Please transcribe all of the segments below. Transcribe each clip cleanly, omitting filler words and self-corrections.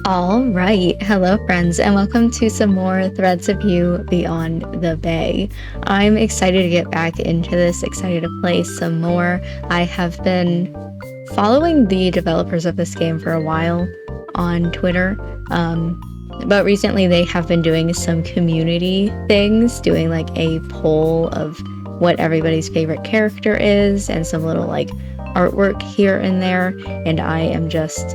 All right. Hello, friends, and welcome to some more Threads of You Beyond the Bay. I'm excited to get back into this, excited to play some more. I have been following the developers of this game for a while on Twitter, but recently they have been doing some community things, doing like a poll of what everybody's favorite character is and some little like artwork here and there, and I am just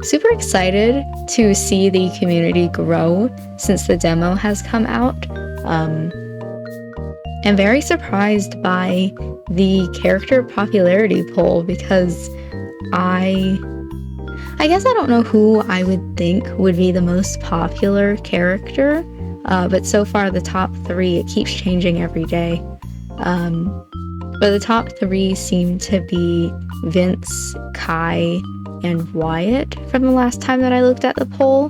super excited to see the community grow since the demo has come out. I'm very surprised by the character popularity poll because I guess I don't know who I would think would be the most popular character, but so far the top 3, it keeps changing every day. But the top 3 seem to be Vince, Kai, and Wyatt from the last time that I looked at the poll.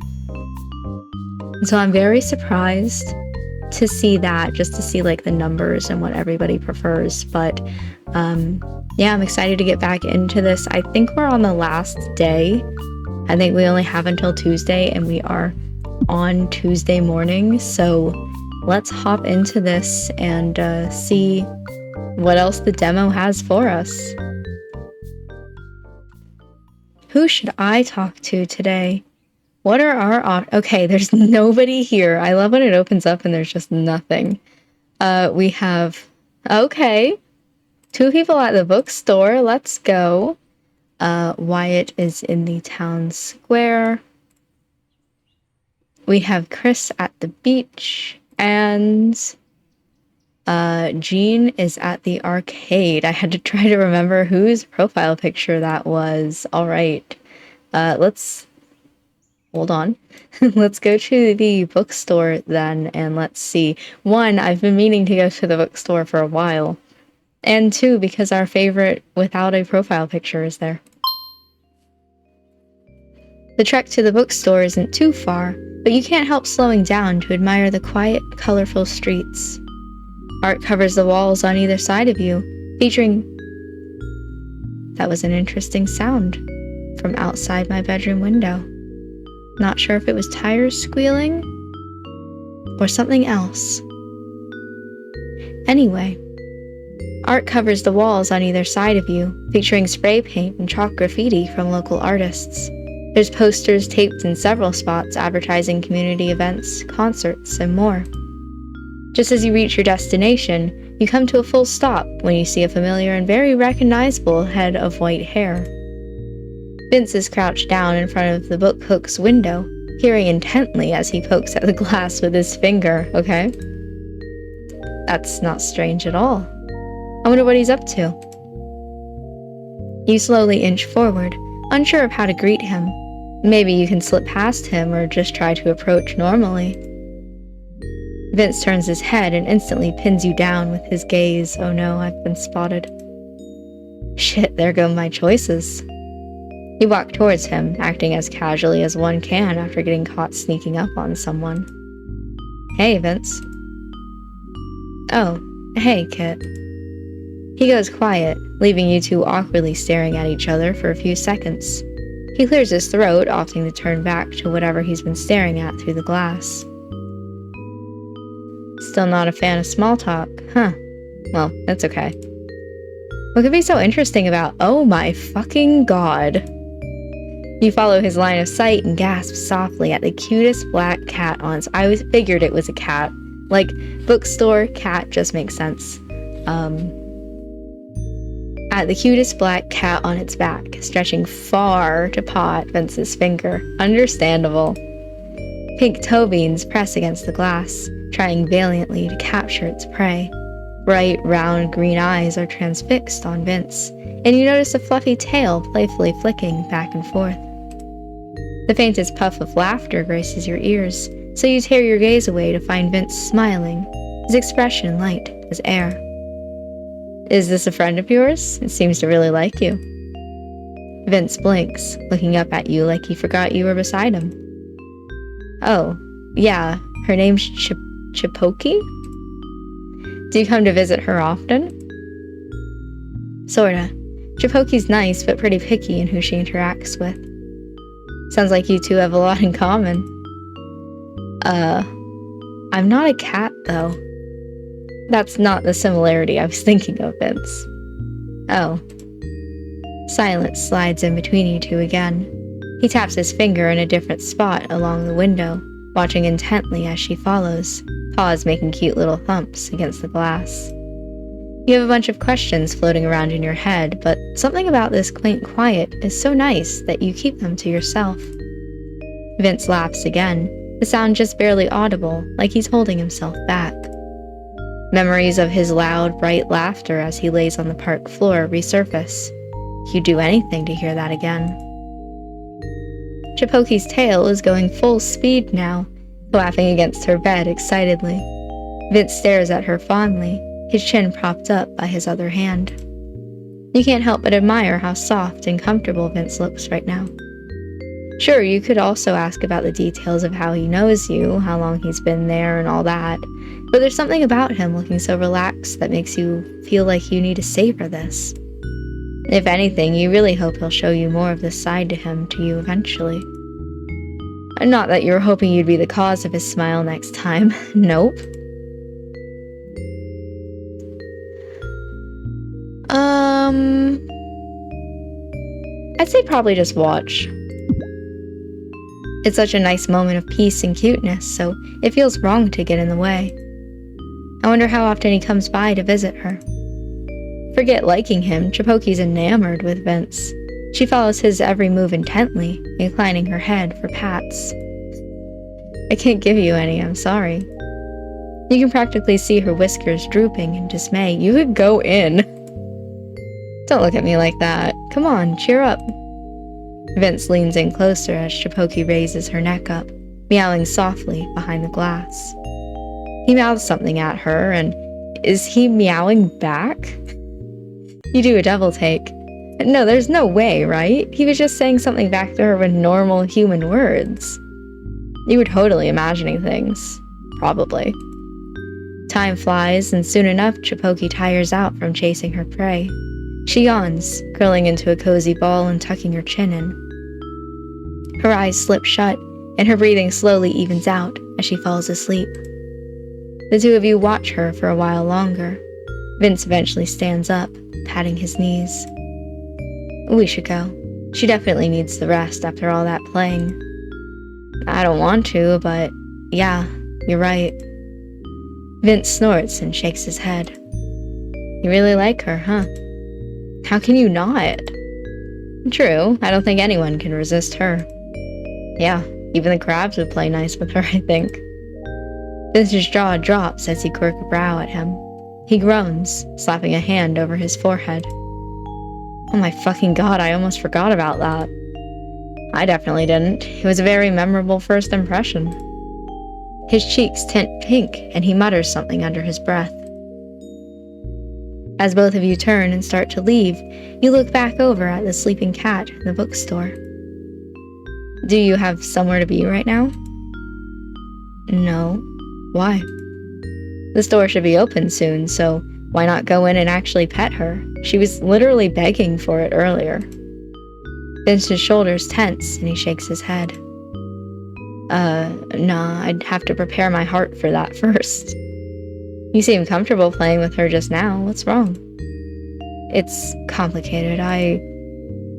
So I'm very surprised to see that, just to see like the numbers and what everybody prefers. But yeah, I'm excited to get back into this. I think we're on the last day. I think we only have until Tuesday, and we are on Tuesday morning. So let's hop into this and see what else the demo has for us. Who should I talk to today? What are our okay, there's nobody here. I love when it opens up and there's just nothing. We have, okay, 2 people at the bookstore. Let's go. Wyatt is in the town square. We have Chris at the beach, and Jean is at the arcade. I had to try to remember whose profile picture that was. All right. Let's hold on. Let's go to the bookstore then, and let's see. 1, I've been meaning to go to the bookstore for a while. And 2, because our favorite without a profile picture is there. The trek to the bookstore isn't too far, but you can't help slowing down to admire the quiet, colorful streets. Art covers the walls on either side of you, featuring... That was an interesting sound from outside my bedroom window. Not sure if it was tires squealing or something else. Anyway, art covers the walls on either side of you, featuring spray paint and chalk graffiti from local artists. There's posters taped in several spots advertising community events, concerts, and more. Just as you reach your destination, you come to a full stop when you see a familiar and very recognizable head of white hair. Vince is crouched down in front of the book hook's window, hearing intently as he pokes at the glass with his finger, okay? That's not strange at all. I wonder what he's up to. You slowly inch forward, unsure of how to greet him. Maybe you can slip past him or just try to approach normally. Vince turns his head and instantly pins you down with his gaze. Oh no, I've been spotted. Shit, there go my choices. You walk towards him, acting as casually as one can after getting caught sneaking up on someone. Hey, Vince. Oh, hey, Kit. He goes quiet, leaving you two awkwardly staring at each other for a few seconds. He clears his throat, opting to turn back to whatever he's been staring at through the glass. Still not a fan of small talk, huh? Well, that's okay. What could be so interesting about, oh my fucking god? You follow his line of sight and gasp softly at the cutest black cat on its... I figured it was a cat. Like, bookstore, cat just makes sense. At the cutest black cat on its back, stretching far to paw at Vince's finger. Understandable. Pink toe beans press against the glass, trying valiantly to capture its prey. Bright, round green eyes are transfixed on Vince, and you notice a fluffy tail playfully flicking back and forth. The faintest puff of laughter graces your ears, so you tear your gaze away to find Vince smiling, his expression light as air. Is this a friend of yours? It seems to really like you. Vince blinks, looking up at you like he forgot you were beside him. Oh, yeah, her name's Chipoki? Do you come to visit her often? Sorta. Chipoki's nice, but pretty picky in who she interacts with. Sounds like you two have a lot in common. I'm not a cat, though. That's not the similarity I was thinking of, Vince. Oh. Silence slides in between you two again. He taps his finger in a different spot along the window, watching intently as she follows, paws making cute little thumps against the glass. You have a bunch of questions floating around in your head, but something about this quaint quiet is so nice that you keep them to yourself. Vince laughs again, the sound just barely audible, like he's holding himself back. Memories of his loud, bright laughter as he lays on the park floor resurface. You'd do anything to hear that again. Chipoki's tail is going full speed now, flapping against her bed excitedly. Vince stares at her fondly, his chin propped up by his other hand. You can't help but admire how soft and comfortable Vince looks right now. Sure, you could also ask about the details of how he knows you, how long he's been there, and all that, but there's something about him looking so relaxed that makes you feel like you need to savor this. If anything, you really hope he'll show you more of this side to him to you eventually. Not that you were hoping you'd be the cause of his smile next time. Nope. I'd say probably just watch. It's such a nice moment of peace and cuteness, so it feels wrong to get in the way. I wonder how often he comes by to visit her. Forget liking him, Chipoki's enamored with Vince. She follows his every move intently, inclining her head for pats. I can't give you any, I'm sorry. You can practically see her whiskers drooping in dismay. You could go in. Don't look at me like that. Come on, cheer up. Vince leans in closer as Chipoki raises her neck up, meowing softly behind the glass. He mouths something at her, and is he meowing back? You do a double take. No, there's no way, right? He was just saying something back to her with normal human words. You were totally imagining things. Probably. Time flies, and soon enough, Chipoki tires out from chasing her prey. She yawns, curling into a cozy ball and tucking her chin in. Her eyes slip shut, and her breathing slowly evens out as she falls asleep. The two of you watch her for a while longer. Vince eventually stands up, patting his knees. We should go. She definitely needs the rest after all that playing. I don't want to, but yeah, you're right. Vince snorts and shakes his head. You really like her, huh? How can you not? True, I don't think anyone can resist her. Yeah, even the crabs would play nice with her, I think. Vince's jaw drops as he quirks a brow at him. He groans, slapping a hand over his forehead. Oh my fucking god, I almost forgot about that. I definitely didn't. It was a very memorable first impression. His cheeks tint pink, and he mutters something under his breath. As both of you turn and start to leave, you look back over at the sleeping cat in the bookstore. Do you have somewhere to be right now? No. Why? The store should be open soon, so why not go in and actually pet her? She was literally begging for it earlier. Vince's shoulders tense, and he shakes his head. Nah, I'd have to prepare my heart for that first. You seem comfortable playing with her just now. What's wrong? It's complicated.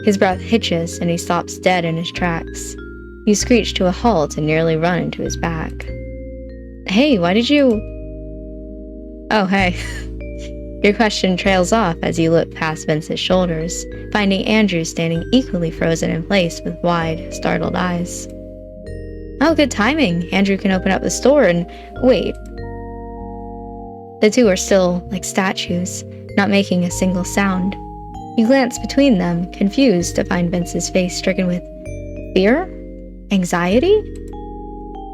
His breath hitches, and he stops dead in his tracks. You screech to a halt and nearly run into his back. Hey, why did you... Oh, hey. Your question trails off as you look past Vince's shoulders, finding Andrew standing equally frozen in place with wide, startled eyes. Oh, good timing. Andrew can open up the store and... Wait. The two are still like statues, not making a single sound. You glance between them, confused to find Vince's face stricken with fear? Anxiety?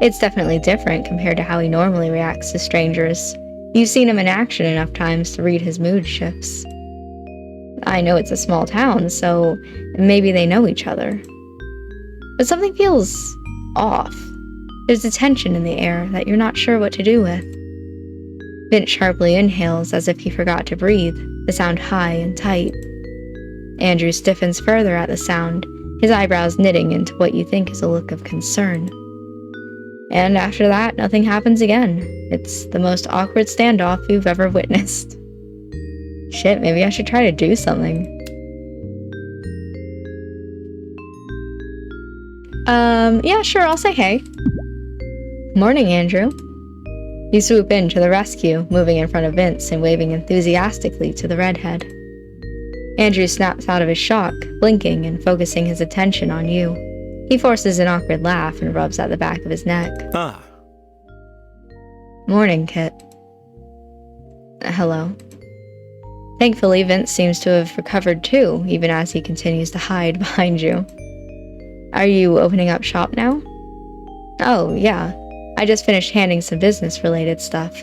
It's definitely different compared to how he normally reacts to strangers. You've seen him in action enough times to read his mood shifts. I know it's a small town, so maybe they know each other. But something feels off. There's a tension in the air that you're not sure what to do with. Vince sharply inhales as if he forgot to breathe, the sound high and tight. Andrew stiffens further at the sound, his eyebrows knitting into what you think is a look of concern. And after that, nothing happens again. It's the most awkward standoff you've ever witnessed. Shit, maybe I should try to do something. Yeah, sure, I'll say hey. Morning, Andrew. You swoop in to the rescue, moving in front of Vince and waving enthusiastically to the redhead. Andrew snaps out of his shock, blinking and focusing his attention on you. He forces an awkward laugh and rubs at the back of his neck. Ah. Morning, Kit. Hello. Thankfully, Vince seems to have recovered too, even as he continues to hide behind you. Are you opening up shop now? Oh, yeah. I just finished handling some business-related stuff.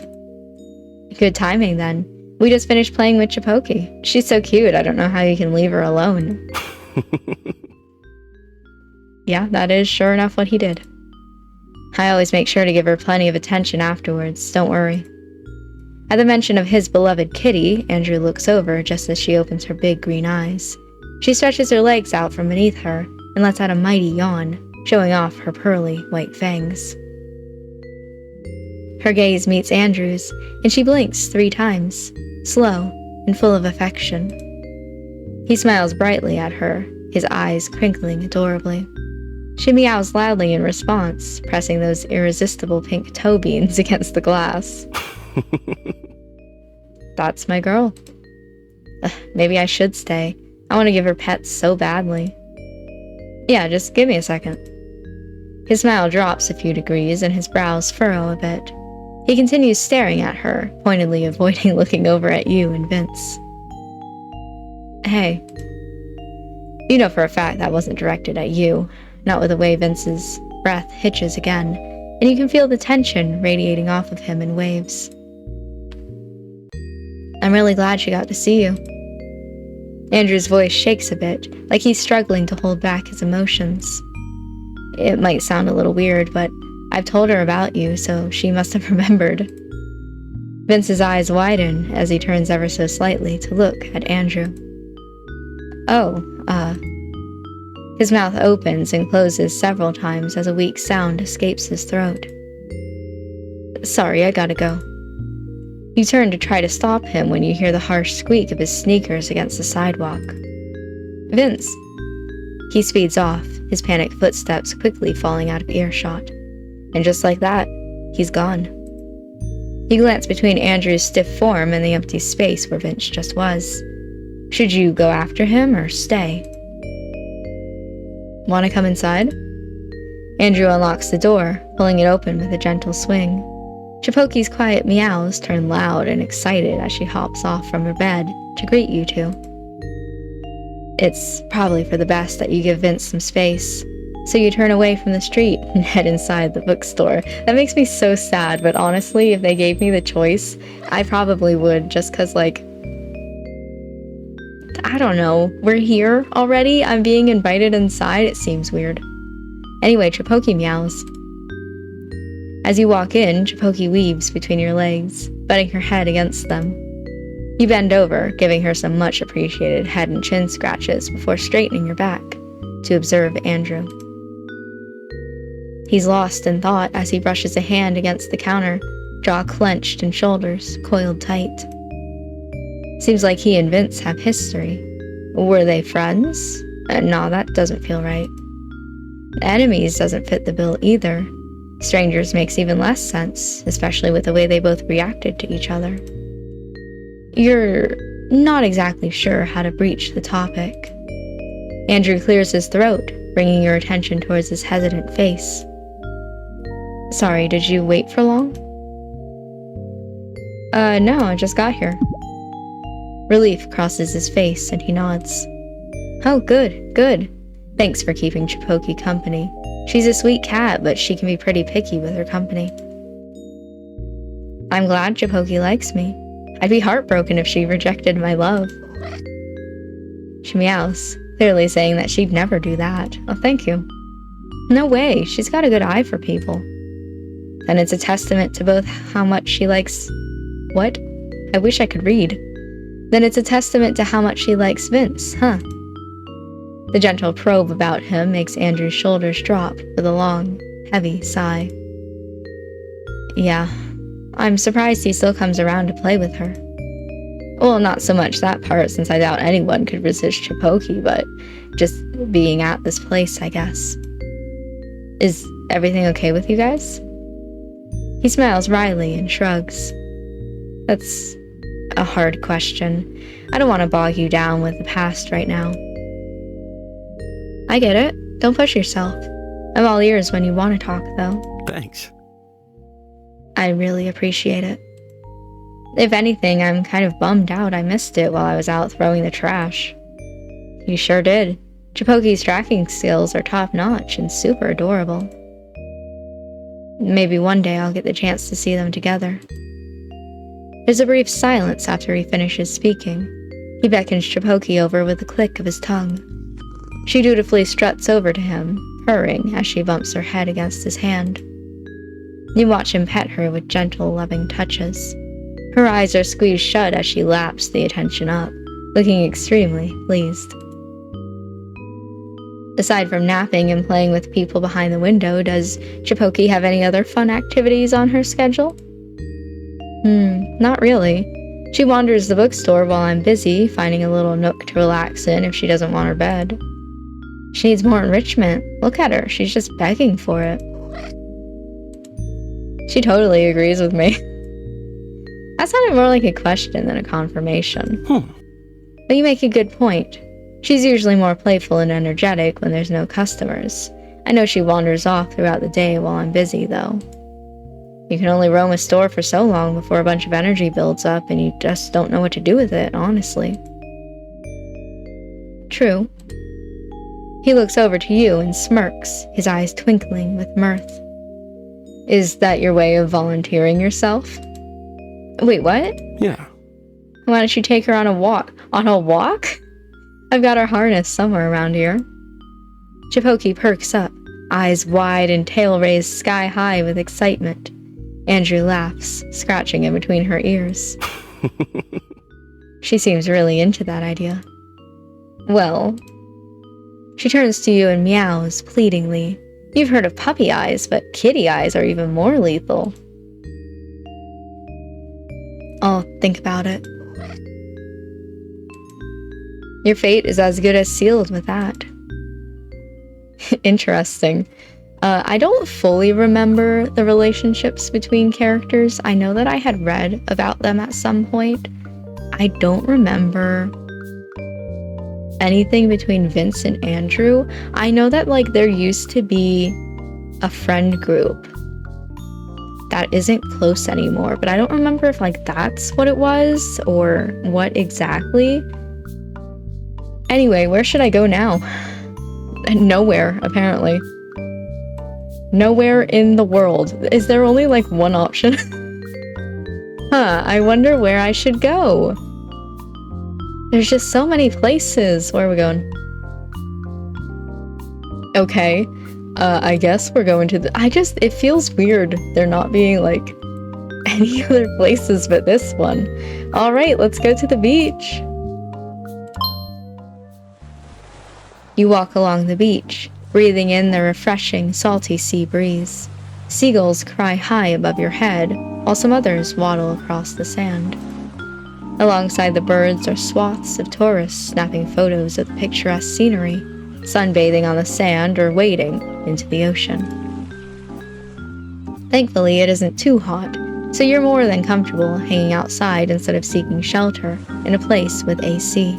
Good timing, then. We just finished playing with Chipoki. She's so cute, I don't know how you can leave her alone. Yeah, that is sure enough what he did. I always make sure to give her plenty of attention afterwards, don't worry. At the mention of his beloved kitty, Andrew looks over just as she opens her big green eyes. She stretches her legs out from beneath her and lets out a mighty yawn, showing off her pearly white fangs. Her gaze meets Andrew's, and she blinks 3 times, slow and full of affection. He smiles brightly at her, his eyes crinkling adorably. She meows loudly in response, pressing those irresistible pink toe beans against the glass. That's my girl. Maybe I should stay. I want to give her pets so badly. Yeah, just give me a second. His smile drops a few degrees and his brows furrow a bit. He continues staring at her, pointedly avoiding looking over at you and Vince. Hey. You know for a fact that wasn't directed at you, not with the way Vince's breath hitches again, and you can feel the tension radiating off of him in waves. I'm really glad she got to see you. Andrew's voice shakes a bit, like he's struggling to hold back his emotions. It might sound a little weird, but I've told her about you, so she must have remembered. Vince's eyes widen as he turns ever so slightly to look at Andrew. Oh, His mouth opens and closes several times as a weak sound escapes his throat. Sorry, I gotta go. You turn to try to stop him when you hear the harsh squeak of his sneakers against the sidewalk. Vince! He speeds off, his panicked footsteps quickly falling out of earshot. And just like that, he's gone. You glance between Andrew's stiff form and the empty space where Vince just was. Should you go after him or stay? Want to come inside? Andrew unlocks the door, pulling it open with a gentle swing. Chipoki's quiet meows turn loud and excited as she hops off from her bed to greet you two. It's probably for the best that you give Vince some space, so you turn away from the street and head inside the bookstore. That makes me so sad, but honestly, if they gave me the choice, I probably would, just cause I don't know, we're here already, I'm being invited inside, it seems weird. Anyway, Chipoki meows. As you walk in, Chipoki weaves between your legs, butting her head against them. You bend over, giving her some much appreciated head and chin scratches before straightening your back to observe Andrew. He's lost in thought as he brushes a hand against the counter, jaw clenched and shoulders coiled tight. Seems like he and Vince have history. Were they friends? No, that doesn't feel right. Enemies doesn't fit the bill either. Strangers makes even less sense, especially with the way they both reacted to each other. You're not exactly sure how to breach the topic. Andrew clears his throat, bringing your attention towards his hesitant face. Sorry, did you wait for long? No, I just got here. Relief crosses his face and he nods. Oh, good. Thanks for keeping Chipoki company. She's a sweet cat, but she can be pretty picky with her company. I'm glad Chipoki likes me. I'd be heartbroken if she rejected my love. She meows, clearly saying that she'd never do that. Oh, thank you. No way, she's got a good eye for people. Then it's a testament to both how much she likes... What? I wish I could read. Then it's a testament to how much she likes Vince, huh? The gentle probe about him makes Andrew's shoulders drop with a long, heavy sigh. Yeah, I'm surprised he still comes around to play with her. Well, not so much that part, since I doubt anyone could resist Chipoki, but just being at this place, I guess. Is everything okay with you guys? He smiles wryly and shrugs. That's a hard question. I don't want to bog you down with the past right now. I get it. Don't push yourself. I'm all ears when you want to talk, though. Thanks. I really appreciate it. If anything, I'm kind of bummed out I missed it while I was out throwing the trash. You sure did. Chipoki's tracking skills are top-notch and super adorable. Maybe one day I'll get the chance to see them together. There's a brief silence after he finishes speaking. He beckons Chipoki over with a click of his tongue. She dutifully struts over to him, purring as she bumps her head against his hand. You watch him pet her with gentle, loving touches. Her eyes are squeezed shut as she laps the attention up, looking extremely pleased. Aside from napping and playing with people behind the window, does Chipoki have any other fun activities on her schedule? Not really. She wanders the bookstore while I'm busy, finding a little nook to relax in if she doesn't want her bed. She needs more enrichment. Look at her, she's just begging for it. She totally agrees with me. That sounded more like a question than a confirmation. But you make a good point. She's usually more playful and energetic when there's no customers. I know she wanders off throughout the day while I'm busy, though. You can only roam a store for so long before a bunch of energy builds up and you just don't know what to do with it, honestly. True. He looks over to you and smirks, his eyes twinkling with mirth. Is that your way of volunteering yourself? Wait, what? Yeah. Why don't you take her on a walk? On a walk? I've got her harness somewhere around here. Chipoki perks up, eyes wide and tail raised sky high with excitement. Andrew laughs, scratching in between her ears. She seems really into that idea. Well, she turns to you and meows pleadingly. You've heard of puppy eyes, but kitty eyes are even more lethal. I'll think about it. Your fate is as good as sealed with that. Interesting. I don't fully remember the relationships between characters. I know that I had read about them at some point. I don't remember anything between Vince and Andrew. I know that there used to be a friend group that isn't close anymore, but I don't remember if that's what it was or what exactly. Anyway, where should I go now? Nowhere, apparently. Nowhere in the world. Is there only one option? I wonder where I should go. There's just so many places. Where are we going? Okay. I guess we're going to it feels weird there not being any other places but this one. Alright, let's go to the beach. You walk along the beach, breathing in the refreshing, salty sea breeze. Seagulls cry high above your head, while some others waddle across the sand. Alongside the birds are swaths of tourists snapping photos of the picturesque scenery, sunbathing on the sand or wading into the ocean. Thankfully, it isn't too hot, so you're more than comfortable hanging outside instead of seeking shelter in a place with AC.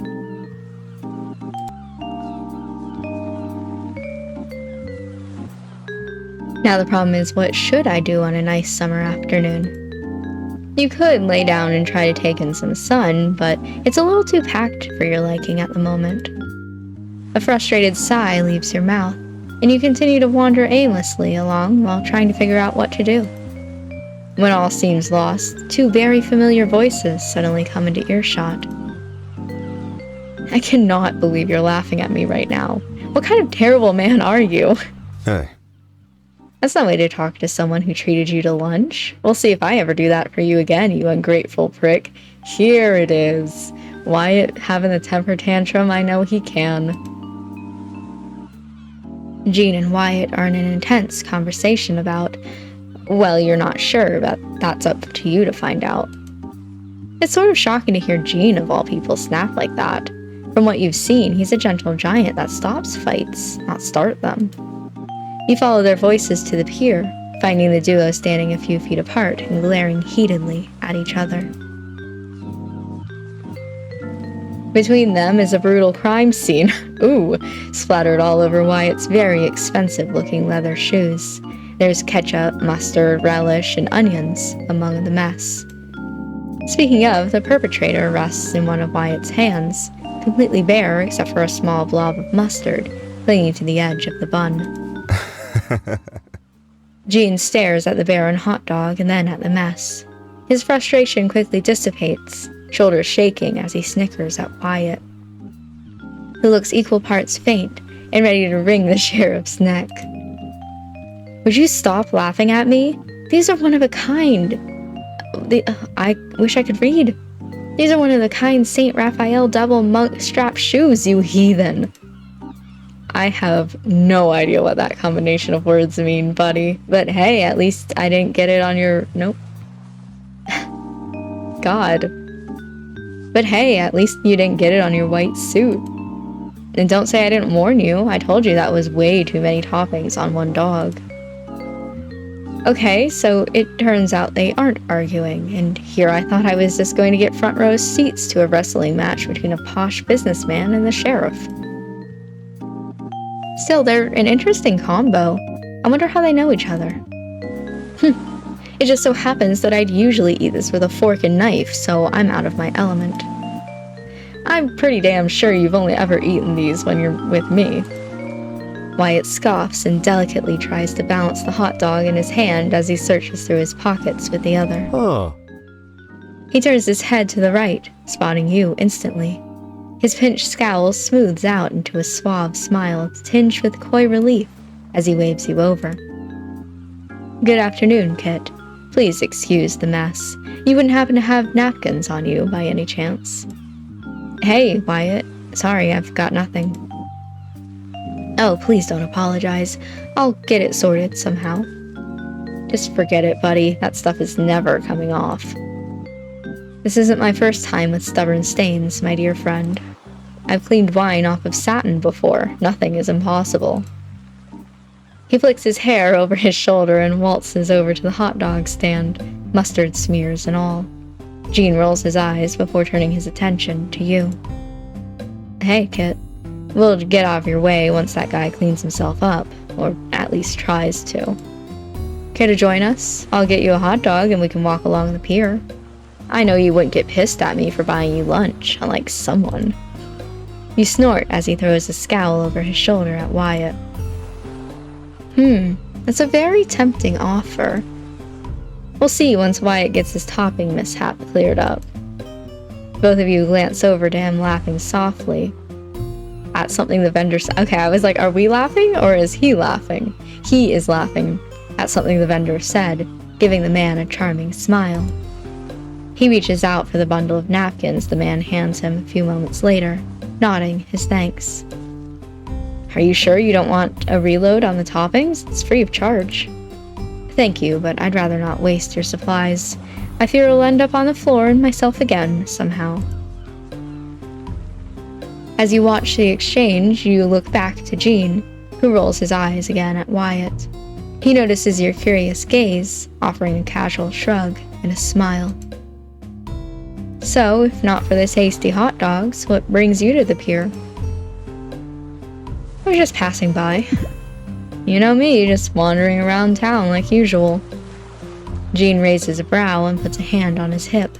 Now the problem is, what should I do on a nice summer afternoon? You could lay down and try to take in some sun, but it's a little too packed for your liking at the moment. A frustrated sigh leaves your mouth, and you continue to wander aimlessly along while trying to figure out what to do. When all seems lost, two very familiar voices suddenly come into earshot. I cannot believe you're laughing at me right now. What kind of terrible man are you? Hey. That's no way to talk to someone who treated you to lunch. We'll see if I ever do that for you again, you ungrateful prick. Here it is. Wyatt having a temper tantrum, I know he can. Jean and Wyatt are in an intense conversation about, well, you're not sure, but that's up to you to find out. It's sort of shocking to hear Jean, of all people, snap like that. From what you've seen, he's a gentle giant that stops fights, not start them. You follow their voices to the pier, finding the duo standing a few feet apart and glaring heatedly at each other. Between them is a brutal crime scene, splattered all over Wyatt's very expensive-looking leather shoes. There's ketchup, mustard, relish, and onions among the mess. Speaking of, the perpetrator rests in one of Wyatt's hands, completely bare except for a small blob of mustard clinging to the edge of the bun. Jean stares at the barren hot dog and then at the mess. His frustration quickly dissipates, shoulders shaking as he snickers at Wyatt, who looks equal parts faint and ready to wring the sheriff's neck. Would you stop laughing at me? These are one of a kind. I wish I could read. These are one of the kind St. Raphael double monk strap shoes, you heathen. I have no idea what that combination of words mean, buddy. But hey, at least I didn't get it on your... Nope. God. But hey, at least you didn't get it on your white suit. And don't say I didn't warn you. I told you that was way too many toppings on one dog. Okay, so it turns out they aren't arguing, and here I thought I was just going to get front row seats to a wrestling match between a posh businessman and the sheriff. Still, they're an interesting combo. I wonder how they know each other. It just so happens that I'd usually eat this with a fork and knife, so I'm out of my element. I'm pretty damn sure you've only ever eaten these when you're with me. Wyatt scoffs and delicately tries to balance the hot dog in his hand as he searches through his pockets with the other. He turns his head to the right, spotting you instantly. His pinched scowl smooths out into a suave smile tinged with coy relief as he waves you over. Good afternoon, Kit. Please excuse the mess. You wouldn't happen to have napkins on you by any chance? Hey, Wyatt. Sorry, I've got nothing. Oh, please don't apologize. I'll get it sorted somehow. Just forget it, buddy. That stuff is never coming off. This isn't my first time with stubborn stains, my dear friend. I've cleaned wine off of satin before. Nothing is impossible. He flicks his hair over his shoulder and waltzes over to the hot dog stand, mustard smears and all. Jean rolls his eyes before turning his attention to you. Hey, Kit. We'll get out of your way once that guy cleans himself up, or at least tries to. Care to join us? I'll get you a hot dog and we can walk along the pier. I know you wouldn't get pissed at me for buying you lunch, unlike someone. You snort as he throws a scowl over his shoulder at Wyatt. That's a very tempting offer. We'll see once Wyatt gets his topping mishap cleared up. Both of you glance over to him laughing softly at something the vendor said. Okay, I was like, are we laughing or is he laughing? He is laughing at something the vendor said, giving the man a charming smile. He reaches out for the bundle of napkins the man hands him a few moments later, nodding his thanks. Are you sure you don't want a reload on the toppings? It's free of charge. Thank you, but I'd rather not waste your supplies. I fear I'll end up on the floor and myself again, somehow. As you watch the exchange, you look back to Jean, who rolls his eyes again at Wyatt. He notices your curious gaze, offering a casual shrug and a smile. So, if not for this hasty hot dogs, what brings you to the pier? We're just passing by. You know me, just wandering around town like usual. Jean raises a brow and puts a hand on his hip.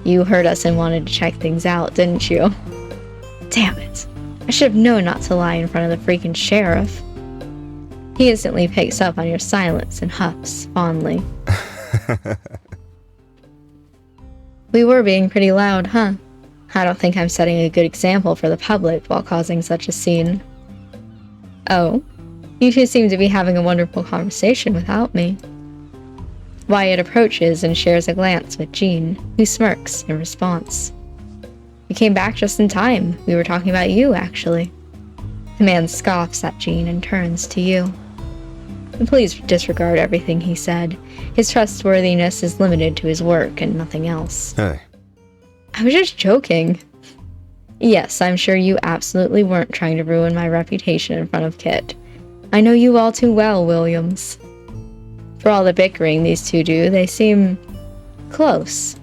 You heard us and wanted to check things out, didn't you? Damn it. I should have known not to lie in front of the freaking sheriff. He instantly picks up on your silence and huffs fondly. We were being pretty loud, huh? I don't think I'm setting a good example for the public while causing such a scene. Oh? You two seem to be having a wonderful conversation without me. Wyatt approaches and shares a glance with Jean, who smirks in response. You came back just in time. We were talking about you, actually. The man scoffs at Jean and turns to you. Please disregard everything he said. His trustworthiness is limited to his work and nothing else. Hey. I was just joking. Yes, I'm sure you absolutely weren't trying to ruin my reputation in front of Kit. I know you all too well, Williams. For all the bickering these two do, they seem close.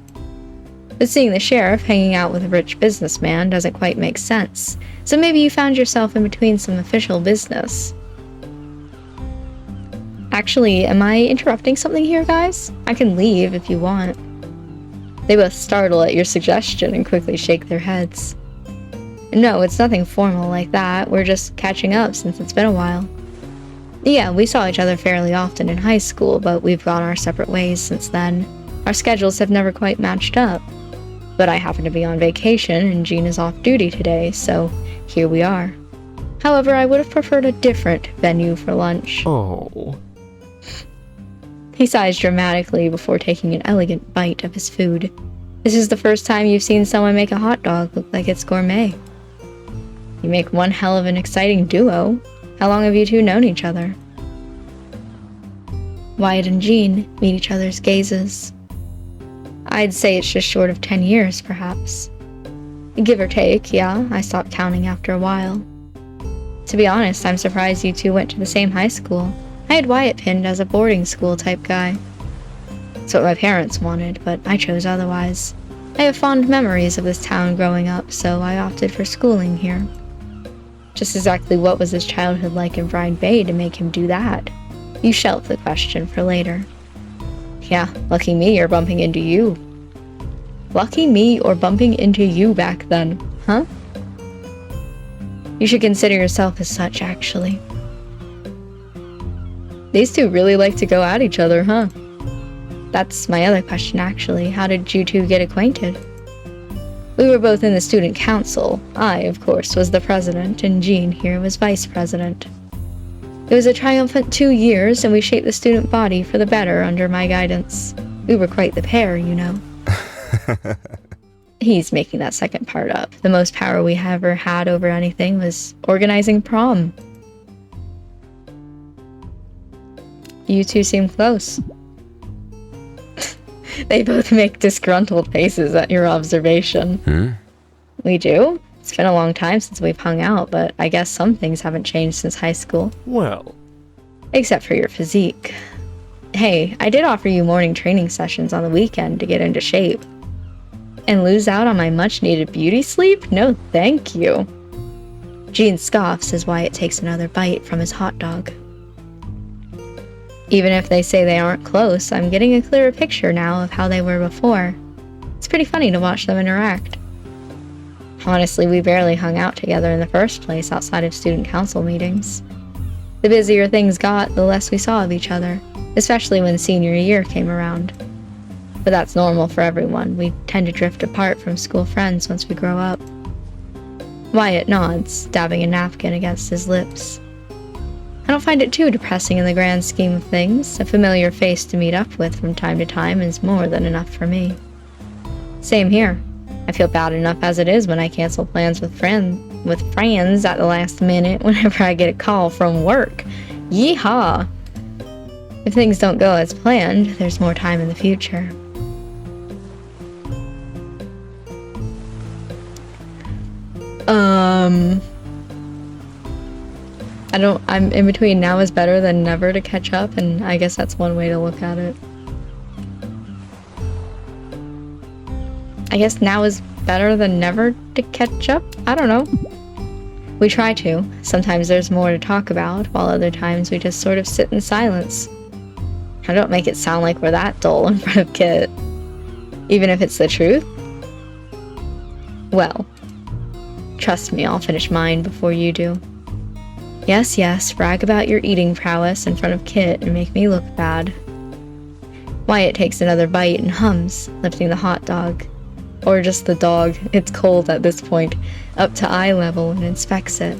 But seeing the sheriff hanging out with a rich businessman doesn't quite make sense, so maybe you found yourself in between some official business. Actually, am I interrupting something here, guys? I can leave if you want. They both startle at your suggestion and quickly shake their heads. No, it's nothing formal like that. We're just catching up since it's been a while. Yeah, we saw each other fairly often in high school, but we've gone our separate ways since then. Our schedules have never quite matched up. But I happen to be on vacation and Jean is off duty today, so here we are. However, I would have preferred a different venue for lunch. Oh. He sighs dramatically before taking an elegant bite of his food. This is the first time you've seen someone make a hot dog look like it's gourmet. You make one hell of an exciting duo. How long have you two known each other? Wyatt and Jean meet each other's gazes. I'd say it's just short of 10 years, perhaps. Give or take, yeah, I stopped counting after a while. To be honest, I'm surprised you two went to the same high school. I had Wyatt pinned as a boarding school type guy. It's what my parents wanted, but I chose otherwise. I have fond memories of this town growing up, so I opted for schooling here. Just exactly what was his childhood like in Brine Bay to make him do that? You shelve the question for later. Yeah, lucky me or bumping into you. Lucky me or bumping into you back then, huh? You should consider yourself as such, actually. These two really like to go at each other, huh? That's my other question, actually. How did you two get acquainted? We were both in the student council. I, of course, was the president, and Jean here was vice president. It was a triumphant 2 years, and we shaped the student body for the better under my guidance. We were quite the pair, you know. He's making that second part up. The most power we ever had over anything was organizing prom. You two seem close. They both make disgruntled faces at your observation. We do? It's been a long time since we've hung out, but I guess some things haven't changed since high school. Well. Except for your physique. Hey, I did offer you morning training sessions on the weekend to get into shape. And lose out on my much-needed beauty sleep? No, thank you. Jean scoffs as Wyatt takes another bite from his hot dog. Even if they say they aren't close, I'm getting a clearer picture now of how they were before. It's pretty funny to watch them interact. Honestly, we barely hung out together in the first place outside of student council meetings. The busier things got, the less we saw of each other, especially when senior year came around. But that's normal for everyone. We tend to drift apart from school friends once we grow up. Wyatt nods, dabbing a napkin against his lips. I don't find it too depressing in the grand scheme of things. A familiar face to meet up with from time to time is more than enough for me. Same here. I feel bad enough as it is when I cancel plans with friends at the last minute whenever I get a call from work. Yeehaw! If things don't go as planned, there's more time in the future. I'm in between now is better than never to catch up, and I guess that's one way to look at it. I guess now is better than never to catch up? I don't know. We try to. Sometimes there's more to talk about, while other times we just sort of sit in silence. I don't make it sound like we're that dull in front of Kit. Even if it's the truth? Well, trust me, I'll finish mine before you do. Yes, brag about your eating prowess in front of Kit and make me look bad. Wyatt takes another bite and hums, lifting the hot dog. Or just the dog, it's cold at this point, up to eye level and inspects it.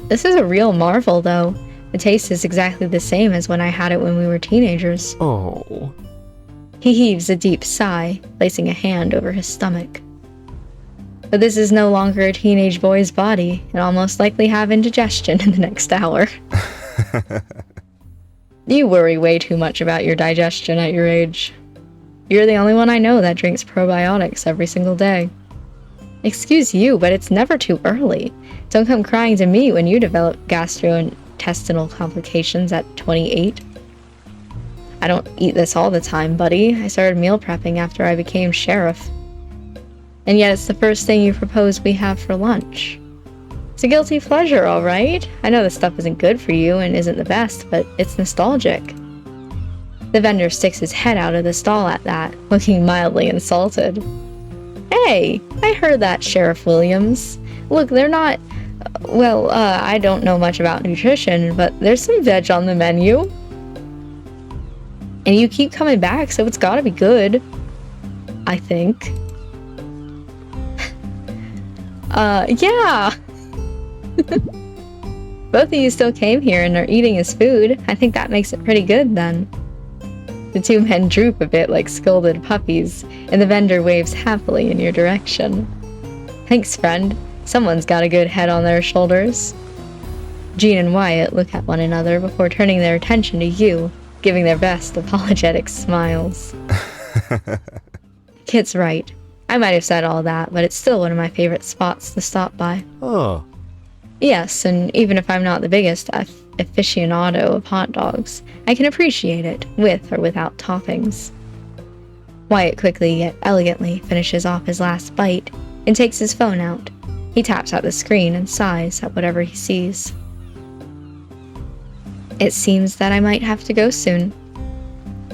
This is a real marvel, though. The taste is exactly the same as when I had it when we were teenagers. Oh. He heaves a deep sigh, placing a hand over his stomach. But this is no longer a teenage boy's body, and I'll most likely have indigestion in the next hour. You worry way too much about your digestion at your age. You're the only one I know that drinks probiotics every single day. Excuse you, but it's never too early. Don't come crying to me when you develop gastrointestinal complications at 28. I don't eat this all the time, buddy. I started meal prepping after I became sheriff. And yet it's the first thing you propose we have for lunch. It's a guilty pleasure, all right? I know this stuff isn't good for you and isn't the best, but it's nostalgic. The vendor sticks his head out of the stall at that, looking mildly insulted. Hey, I heard that, Sheriff Williams. Look, they're not... Well, I don't know much about nutrition, but there's some veg on the menu. And you keep coming back, so it's gotta be good. I think. Yeah. Both of you still came here and are eating his food. I think that makes it pretty good, then. The two men droop a bit like scolded puppies, and the vendor waves happily in your direction. Thanks, friend. Someone's got a good head on their shoulders. Jean and Wyatt look at one another before turning their attention to you, giving their best apologetic smiles. Kit's right. I might have said all that, but it's still one of my favorite spots to stop by. Oh. Yes, and even if I'm not the biggest aficionado of hot dogs, I can appreciate it, with or without toppings. Wyatt quickly yet elegantly finishes off his last bite and takes his phone out. He taps at the screen and sighs at whatever he sees. It seems that I might have to go soon.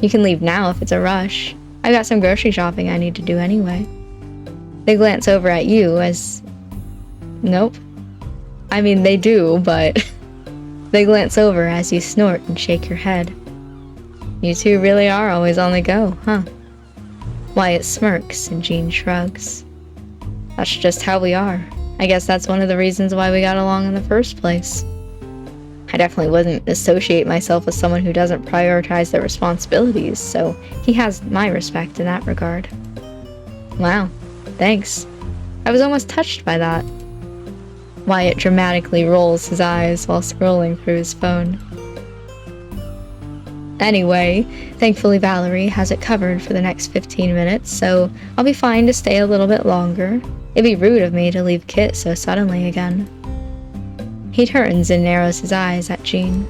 You can leave now if it's a rush. I've got some grocery shopping I need to do anyway. They glance over at you as... Nope. I mean, they do, but... They glance over as you snort and shake your head. You two really are always on the go, huh? Wyatt smirks and Jean shrugs. That's just how we are. I guess that's one of the reasons why we got along in the first place. I definitely wouldn't associate myself with someone who doesn't prioritize their responsibilities, so he has my respect in that regard. Wow, thanks. I was almost touched by that. Wyatt dramatically rolls his eyes while scrolling through his phone. Anyway, thankfully Valerie has it covered for the next 15 minutes, so I'll be fine to stay a little bit longer. It'd be rude of me to leave Kit so suddenly again. He turns and narrows his eyes at Jean.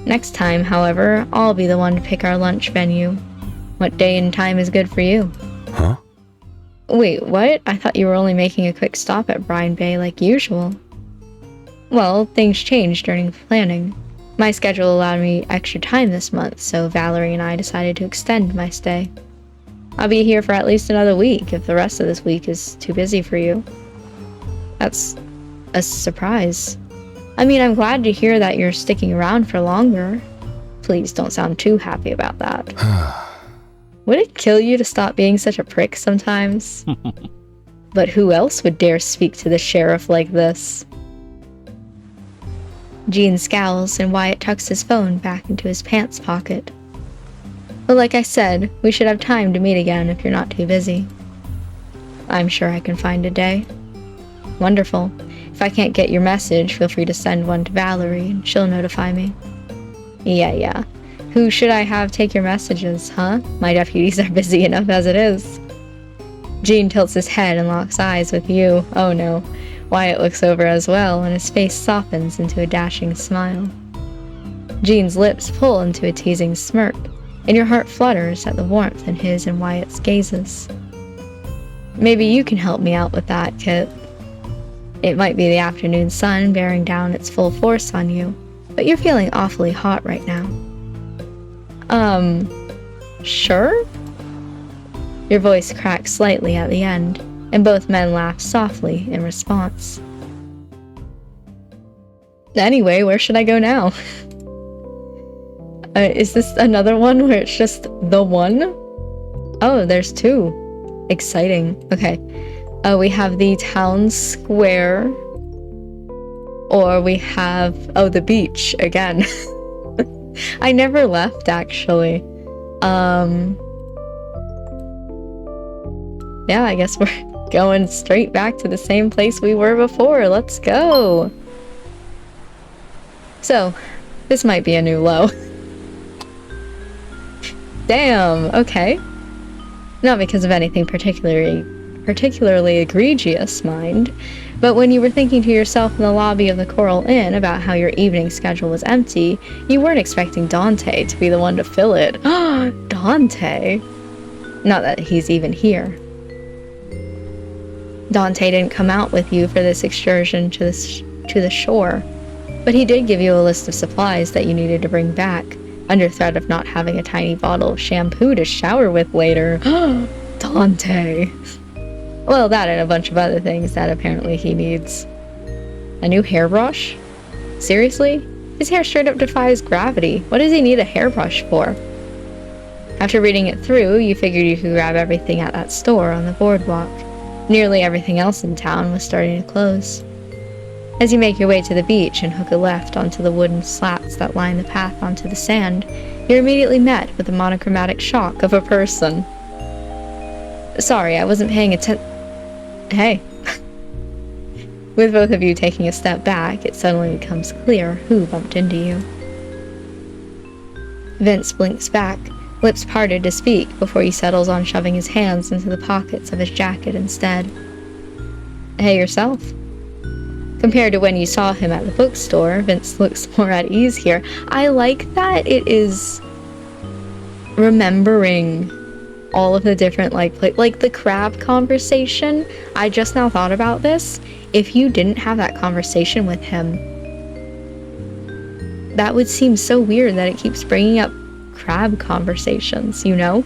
Next time, however, I'll be the one to pick our lunch venue. What day and time is good for you? Huh? Wait, what? I thought you were only making a quick stop at Brine Bay like usual. Well, things changed during planning. My schedule allowed me extra time this month, so Valerie and I decided to extend my stay. I'll be here for at least another week if the rest of this week is too busy for you. That's a surprise. I mean, I'm glad to hear that you're sticking around for longer. Please don't sound too happy about that. Would it kill you to stop being such a prick sometimes? But who else would dare speak to the sheriff like this? Jean scowls and Wyatt tucks his phone back into his pants pocket. But like I said, we should have time to meet again if you're not too busy. I'm sure I can find a day. Wonderful. If I can't get your message, feel free to send one to Valerie and she'll notify me. Yeah. Who should I have take your messages, huh? My deputies are busy enough as it is. Jean tilts his head and locks eyes with you. Oh no. Wyatt looks over as well, and his face softens into a dashing smile. Jean's lips pull into a teasing smirk, and your heart flutters at the warmth in his and Wyatt's gazes. Maybe you can help me out with that, Kit. It might be the afternoon sun bearing down its full force on you, but you're feeling awfully hot right now. Sure? Your voice cracks slightly at the end, and both men laugh softly in response. Anyway, where should I go now? Is this another one where it's just the one? Oh, there's two. Exciting. Okay. We have the town square. Or we have... Oh, the beach again. I never left, actually. Yeah, I guess Going straight back to the same place we were before. Let's go. So, this might be a new low. Damn, okay. Not because of anything particularly egregious, mind, but when you were thinking to yourself in the lobby of the Coral Inn about how your evening schedule was empty, you weren't expecting Dante to be the one to fill it. Dante! Not that he's even here. Dante didn't come out with you for this excursion to the shore, but he did give you a list of supplies that you needed to bring back, under threat of not having a tiny bottle of shampoo to shower with later. Dante! Well, that and a bunch of other things that apparently he needs. A new hairbrush? Seriously? His hair straight up defies gravity. What does he need a hairbrush for? After reading it through, you figured you could grab everything at that store on the boardwalk. Nearly everything else in town was starting to close. As you make your way to the beach and hook a left onto the wooden slats that line the path onto the sand, you're immediately met with the monochromatic shock of a person. Sorry, I wasn't paying attention. Hey. With both of you taking a step back, it suddenly becomes clear who bumped into you. Vince blinks back, lips parted to speak before he settles on shoving his hands into the pockets of his jacket instead. Hey yourself. Compared to when you saw him at the bookstore, Vince looks more at ease here. I like that it is remembering all of the different, like the crab conversation. I just now thought about this. If you didn't have that conversation with him, that would seem so weird that it keeps bringing up crab conversations, you know?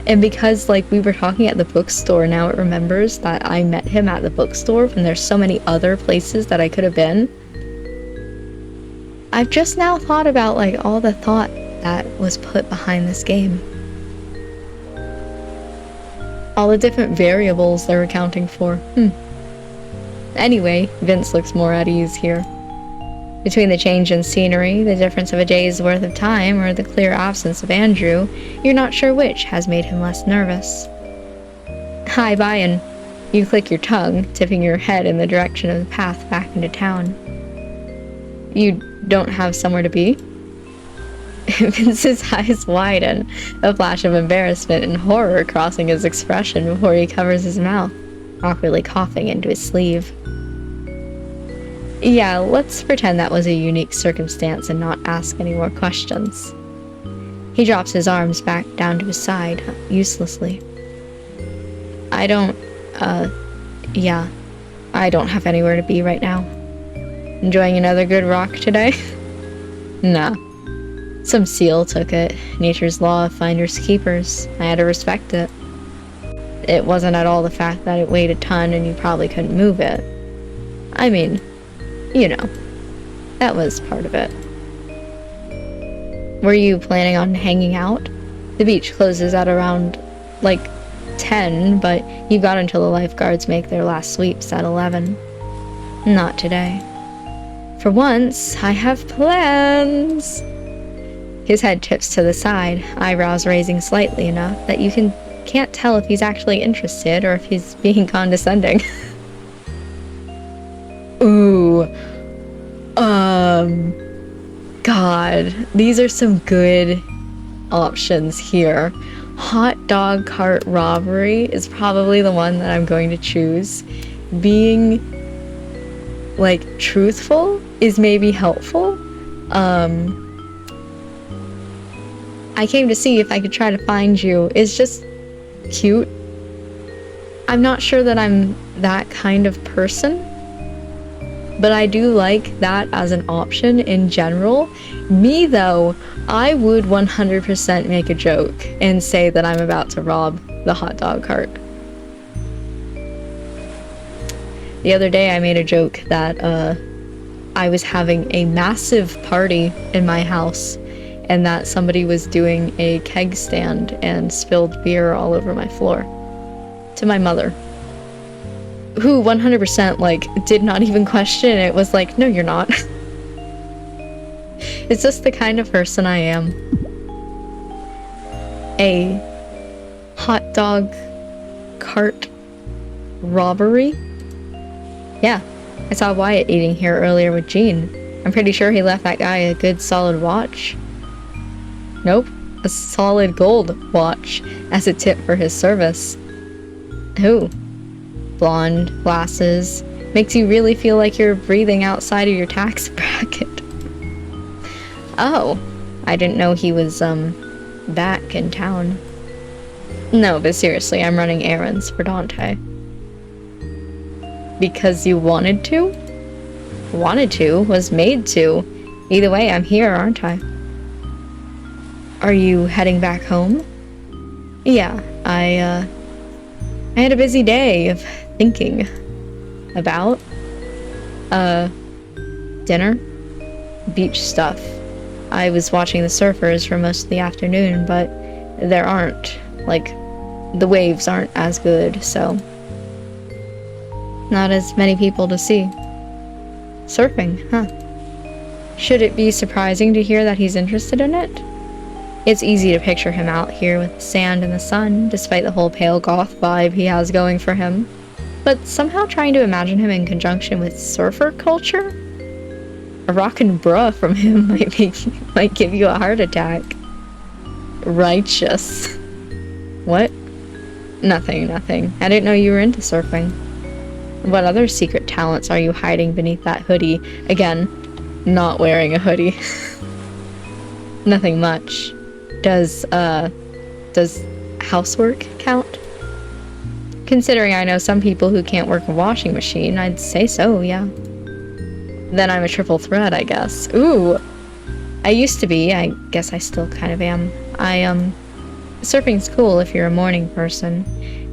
And because, like, we were talking at the bookstore, now it remembers that I met him at the bookstore when there's so many other places that I could have been. I've just now thought about, like, all the thought that was put behind this game. All the different variables they're accounting for. Anyway, Vince looks more at ease here. Between the change in scenery, the difference of a day's worth of time, or the clear absence of Andrew, you're not sure which has made him less nervous. Hi, Brian. You click your tongue, tipping your head in the direction of the path back into town. You don't have somewhere to be? Vince's eyes widen, a flash of embarrassment and horror crossing his expression before he covers his mouth, awkwardly coughing into his sleeve. Yeah, let's pretend that was a unique circumstance and not ask any more questions. He drops his arms back down to his side, uselessly. I don't have anywhere to be right now. Enjoying another good rock today? Nah. Some seal took it. Nature's law of finders keepers. I had to respect it. It wasn't at all the fact that it weighed a ton and you probably couldn't move it. I mean, you know, that was part of it. Were you planning on hanging out? The beach closes at around, 10, but you've got until the lifeguards make their last sweeps at 11. Not today. For once, I have plans. His head tips to the side, eyebrows raising slightly enough that you can't tell if he's actually interested or if he's being condescending. Ooh. God. These are some good options here. Hot dog cart robbery is probably the one that I'm going to choose. Being, truthful is maybe helpful. I came to see if I could try to find you. It's just cute. I'm not sure that I'm that kind of person, but I do like that as an option in general. Me, though, I would 100% make a joke and say that I'm about to rob the hot dog cart. The other day I made a joke that I was having a massive party in my house and that somebody was doing a keg stand and spilled beer all over my floor. To my mother, who 100% did not even question it, was like, no, you're not. It's just the kind of person I am. A hot dog cart Robbery? Yeah, I saw Wyatt eating here earlier with Jean. I'm pretty sure he left that guy a good solid watch. Nope, a solid gold watch as a tip for his service. Who? Blonde, glasses, makes you really feel like you're breathing outside of your tax bracket. Oh, I didn't know he was, back in town. No, but seriously, I'm running errands for Dante. Because you wanted to? Wanted to, was made to. Either way, I'm here, aren't I? Are you heading back home? Yeah, I had a busy day of thinking about, dinner, beach stuff. I was watching the surfers for most of the afternoon, but there aren't, like, the waves aren't as good, so not as many people to see. Surfing, huh? Should it be surprising to hear that he's interested in it? It's easy to picture him out here with the sand and the sun, despite the whole pale goth vibe he has going for him. But somehow trying to imagine him in conjunction with surfer culture? A rockin' bruh from him might give you a heart attack. Righteous. What? Nothing. I didn't know you were into surfing. What other secret talents are you hiding beneath that hoodie? Again, not wearing a hoodie. Nothing much. Does housework count? Considering I know some people who can't work a washing machine, I'd say so, yeah. Then I'm a triple threat, I guess. Ooh! I used to be, I guess I still kind of am. Surfing's cool if you're a morning person.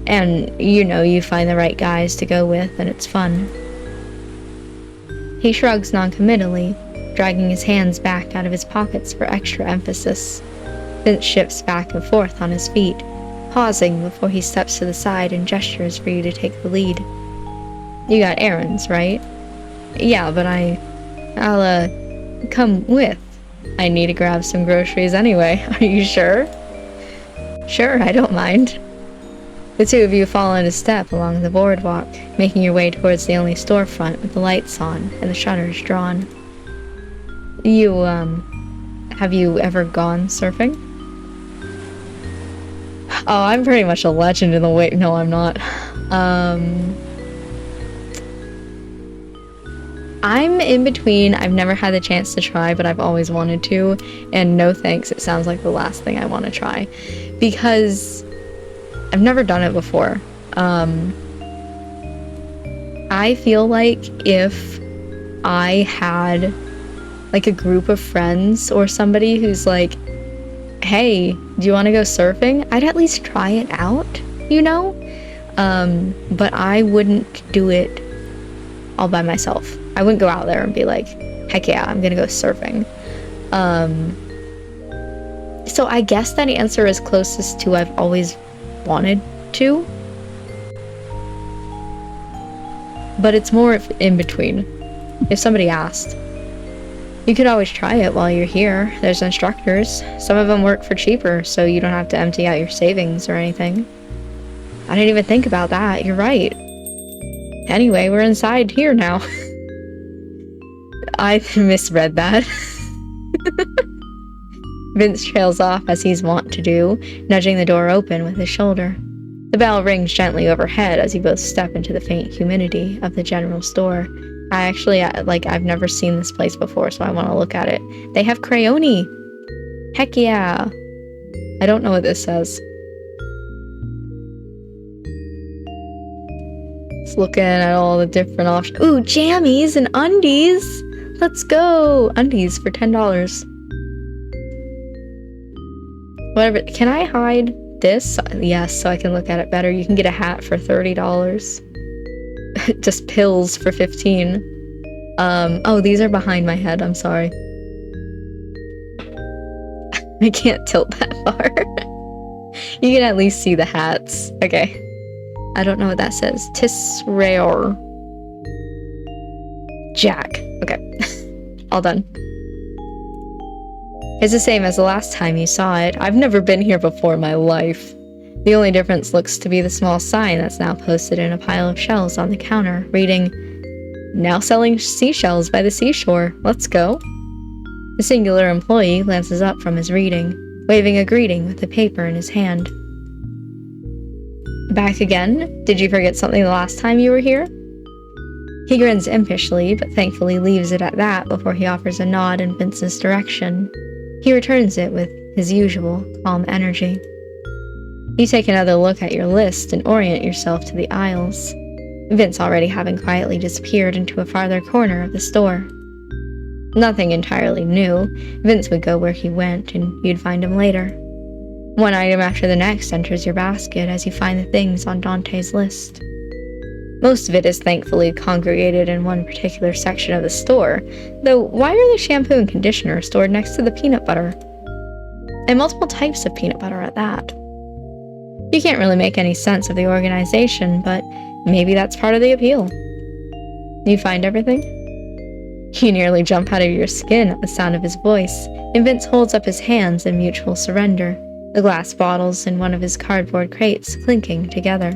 And, you know, you find the right guys to go with, and it's fun. He shrugs noncommittally, dragging his hands back out of his pockets for extra emphasis. Vince shifts back and forth on his feet, pausing before he steps to the side and gestures for you to take the lead. You got errands, right? Yeah, but I'll come with. I need to grab some groceries anyway. Are you sure? Sure, I don't mind. The two of you fall into step along the boardwalk, making your way towards the only storefront with the lights on and the shutters drawn. Have you ever gone surfing? Oh, I'm pretty much a legend in the wave. No, I'm not. I'm in between. I've never had the chance to try, but I've always wanted to. And no thanks, it sounds like the last thing I want to try. Because I've never done it before. I feel like if I had like a group of friends or somebody who's like, hey, do you want to go surfing? I'd at least try it out, you know? But I wouldn't do it all by myself. I wouldn't go out there and be like, heck yeah, I'm gonna go surfing. So I guess that answer is closest to I've always wanted to. But it's more in between. If somebody asked. You could always try it while you're here. There's instructors. Some of them work for cheaper, so you don't have to empty out your savings or anything. I didn't even think about that. You're right. Anyway, we're inside here now. I misread that. Vince trails off as he's wont to do, nudging the door open with his shoulder. The bell rings gently overhead as you both step into the faint humidity of the general store. I actually, I've never seen this place before, so I want to look at it. They have Crayoni! Heck yeah! I don't know what this says. Just looking at all the different options. Ooh, jammies and undies! Let's go! Undies for $10. Whatever. Can I hide this? Yes, so I can look at it better. You can get a hat for $30. Just pills for $15. Oh, these are behind my head. I'm sorry. I can't tilt that far. You can at least see the hats. Okay. I don't know what that says. Tisraor. Jack. Okay. All done. It's the same as the last time you saw it. I've never been here before in my life. The only difference looks to be the small sign that's now posted in a pile of shells on the counter, reading, "Now selling seashells by the seashore. Let's go." The singular employee glances up from his reading, waving a greeting with the paper in his hand. "Back again? Did you forget something the last time you were here?" He grins impishly, but thankfully leaves it at that before he offers a nod in Vince's direction. He returns it with his usual calm energy. You take another look at your list and orient yourself to the aisles, Vince already having quietly disappeared into a farther corner of the store. Nothing entirely new. Vince would go where he went, and you'd find him later. One item after the next enters your basket as you find the things on Dante's list. Most of it is thankfully congregated in one particular section of the store, though why are the shampoo and conditioner stored next to the peanut butter? And multiple types of peanut butter at that. You can't really make any sense of the organization, but maybe that's part of the appeal. You find everything? You nearly jump out of your skin at the sound of his voice, and Vince holds up his hands in mutual surrender, the glass bottles in one of his cardboard crates clinking together.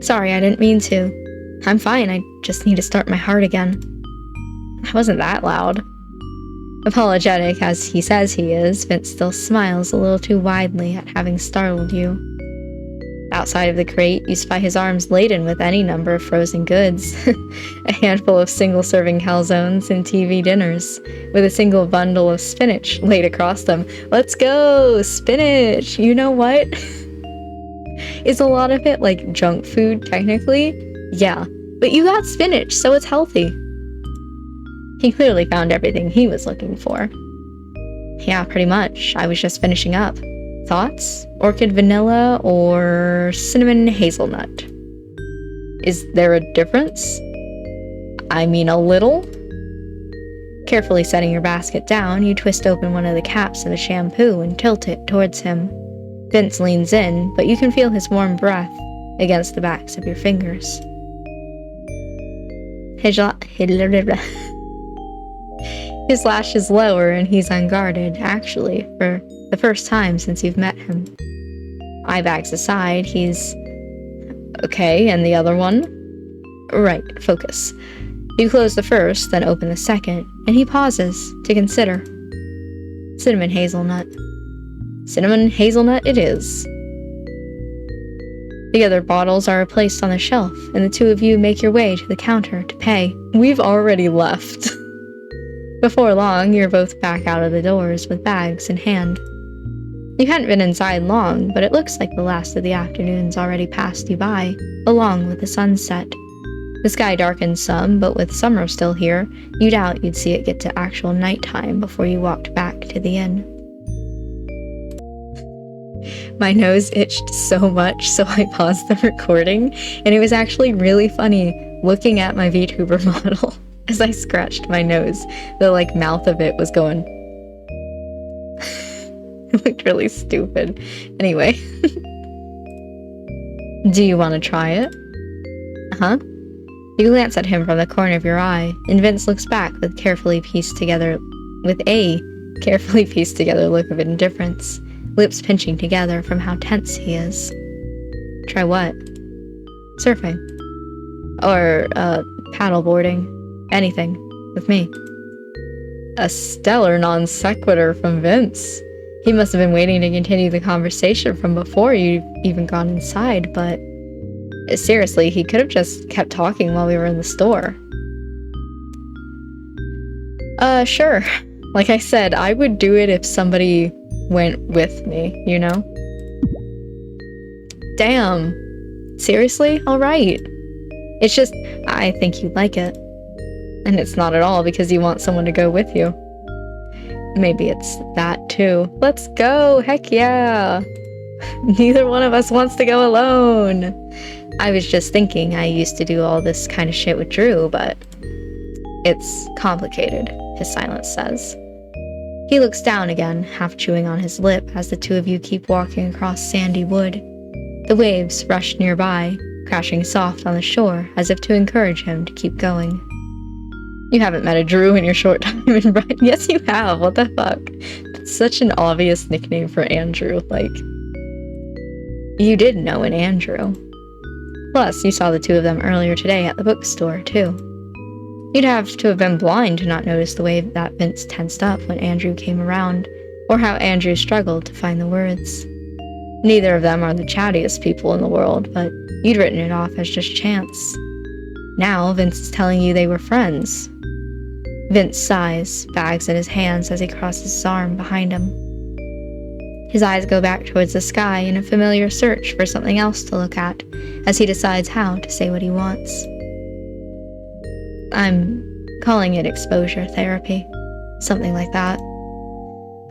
"Sorry, I didn't mean to. I'm fine, I just need to start my heart again." I wasn't that loud. Apologetic as he says he is, Vince still smiles a little too widely at having startled you. Outside of the crate, you spy his arms laden with any number of frozen goods. A handful of single-serving calzones and TV dinners, with a single bundle of spinach laid across them. Let's go! Spinach! You know what? Is a lot of it like junk food, technically? Yeah, but you got spinach, so it's healthy. He clearly found everything he was looking for. Yeah, pretty much. I was just finishing up. Thoughts? Orchid vanilla or cinnamon hazelnut? Is there a difference? I mean, a little? Carefully setting your basket down, you twist open one of the caps of the shampoo and tilt it towards him. Vince leans in, but you can feel his warm breath against the backs of your fingers. His lash is lower and he's unguarded, actually, for the first time since you've met him. Eye bags aside, he's... Okay, and the other one? Right, focus. You close the first, then open the second, and he pauses to consider. Cinnamon hazelnut. Cinnamon hazelnut it is. The other bottles are placed on the shelf, and the two of you make your way to the counter to pay. We've already left. Before long, you're both back out of the doors with bags in hand. You hadn't been inside long, but it looks like the last of the afternoon's already passed you by, along with the sunset. The sky darkened some, but with summer still here, you doubt you'd see it get to actual nighttime before you walked back to the inn. My nose itched so much, so I paused the recording, and it was actually really funny looking at my VTuber model as I scratched my nose. The mouth of it was going. It looked really stupid. Anyway. Do you want to try it? Huh? You glance at him from the corner of your eye, and Vince looks back with a carefully pieced together look of indifference, lips pinching together from how tense he is. Try what? Surfing. Or, paddleboarding. Anything. With me. A stellar non sequitur from Vince. He must have been waiting to continue the conversation from before you'd even gone inside, but... Seriously, he could have just kept talking while we were in the store. Sure. Like I said, I would do it if somebody went with me, you know? Damn. Seriously? Alright. It's just, I think you'd like it. And it's not at all because you want someone to go with you. Maybe it's that too. Let's go! Heck yeah! Neither one of us wants to go alone! I was just thinking I used to do all this kind of shit with Drew, but... It's complicated, his silence says. He looks down again, half chewing on his lip as the two of you keep walking across sandy wood. The waves rush nearby, crashing soft on the shore as if to encourage him to keep going. You haven't met a Drew in your short time in Brine. Yes, you have. What the fuck? It's such an obvious nickname for Andrew. You did know an Andrew. Plus, you saw the two of them earlier today at the bookstore, too. You'd have to have been blind to not notice the way that Vince tensed up when Andrew came around, or how Andrew struggled to find the words. Neither of them are the chattiest people in the world, but you'd written it off as just chance. Now, Vince is telling you they were friends. Vince sighs, bags in his hands as he crosses his arm behind him. His eyes go back towards the sky in a familiar search for something else to look at, as he decides how to say what he wants. I'm calling it exposure therapy. Something like that.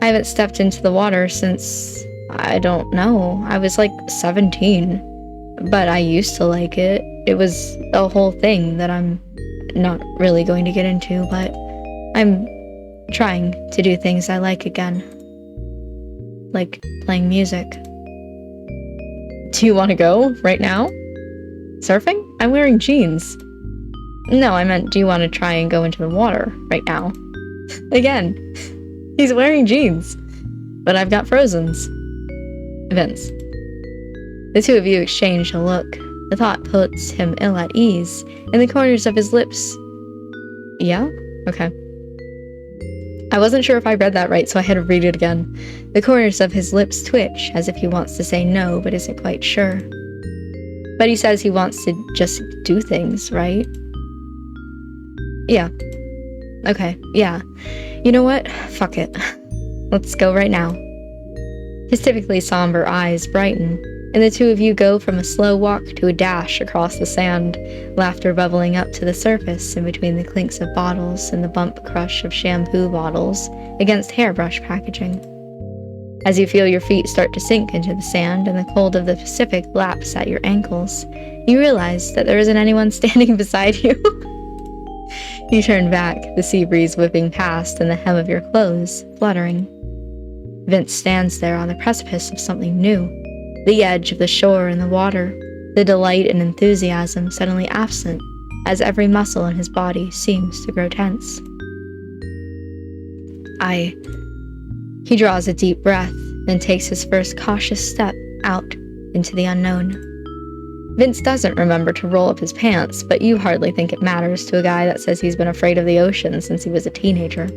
I haven't stepped into the water since, I don't know, I was like 17. But I used to like it. It was a whole thing that I'm not really going to get into, but I'm trying to do things I like again. Like playing music. Do you want to go right now? Surfing? I'm wearing jeans. No, I meant, do you want to try and go into the water right now? Again, he's wearing jeans, but I've got Frozens. Vince. The two of you exchange a look. The thought puts him ill at ease, and the corners of his lips. Yeah? Okay. I wasn't sure if I read that right, so I had to read it again. The corners of his lips twitch, as if he wants to say no, but isn't quite sure. But he says he wants to just do things, right? Yeah. Okay, yeah. You know what? Fuck it. Let's go right now. His typically somber eyes brighten, and the two of you go from a slow walk to a dash across the sand, laughter bubbling up to the surface in between the clinks of bottles and the bump crush of shampoo bottles against hairbrush packaging. As you feel your feet start to sink into the sand and the cold of the Pacific laps at your ankles, you realize that there isn't anyone standing beside you. You turn back, the sea breeze whipping past and the hem of your clothes fluttering. Vince stands there on the precipice of something new. The edge of the shore and the water, the delight and enthusiasm suddenly absent, as every muscle in his body seems to grow tense. He draws a deep breath, then takes his first cautious step out into the unknown. Vince doesn't remember to roll up his pants, but you hardly think it matters to a guy that says he's been afraid of the ocean since he was a teenager.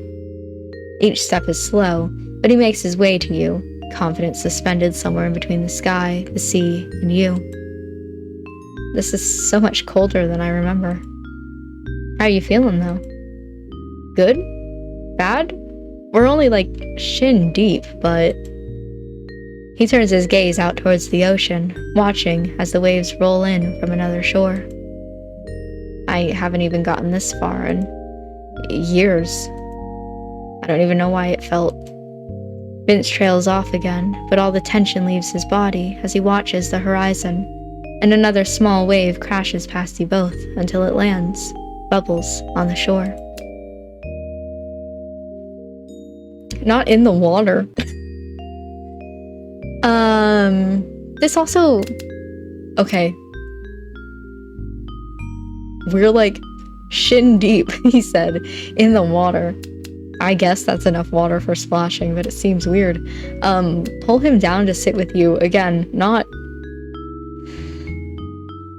Each step is slow, but he makes his way to you, confidence suspended somewhere in between the sky, the sea, and you. This is so much colder than I remember. How are you feeling, though? Good? Bad? We're only like shin deep, but... He turns his gaze out towards the ocean, watching as the waves roll in from another shore. I haven't even gotten this far in years. I don't even know why it felt. Vince trails off again, but all the tension leaves his body as he watches the horizon, and another small wave crashes past you both until it lands, bubbles, on the shore. Not in the water. This also... Okay. We're like shin deep, he said, in the water. I guess that's enough water for splashing, but it seems weird. Pull him down to sit with you. Again, not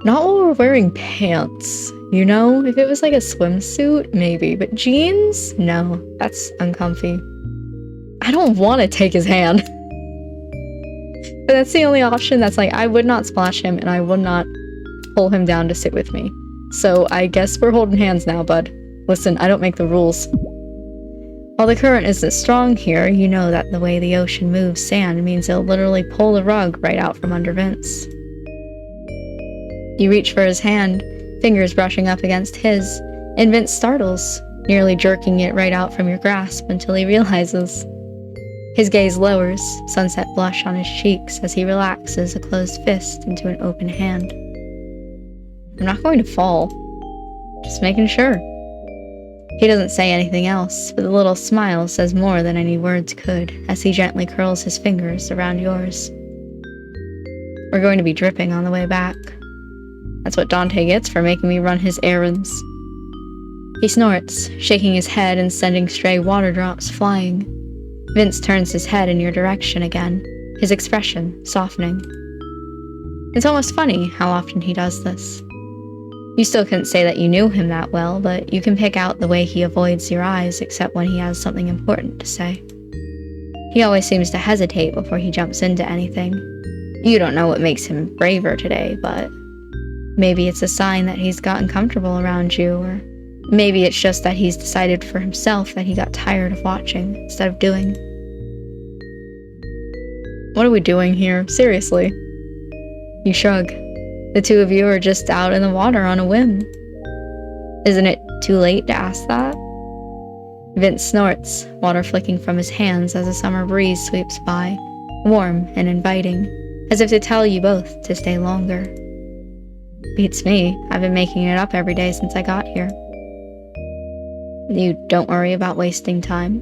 while we're wearing pants, you know? If it was like a swimsuit, maybe. But jeans? No, that's uncomfy. I don't want to take his hand. But that's the only option that's like, I would not splash him and I would not pull him down to sit with me. So I guess we're holding hands now, bud. Listen, I don't make the rules. While the current isn't strong here, you know that the way the ocean moves sand means it'll literally pull the rug right out from under Vince. You reach for his hand, fingers brushing up against his, and Vince startles, nearly jerking it right out from your grasp until he realizes. His gaze lowers, sunset blush on his cheeks as he relaxes a closed fist into an open hand. I'm not going to fall. Just making sure. He doesn't say anything else, but the little smile says more than any words could as he gently curls his fingers around yours. We're going to be dripping on the way back. That's what Dante gets for making me run his errands. He snorts, shaking his head and sending stray water drops flying. Vince turns his head in your direction again, his expression softening. It's almost funny how often he does this. You still couldn't say that you knew him that well, but you can pick out the way he avoids your eyes except when he has something important to say. He always seems to hesitate before he jumps into anything. You don't know what makes him braver today, but maybe it's a sign that he's gotten comfortable around you, or maybe it's just that he's decided for himself that he got tired of watching instead of doing. What are we doing here? Seriously. You shrug. The two of you are just out in the water on a whim. Isn't it too late to ask that? Vince snorts, water flicking from his hands as a summer breeze sweeps by, warm and inviting, as if to tell you both to stay longer. Beats me. I've been making it up every day since I got here. You don't worry about wasting time.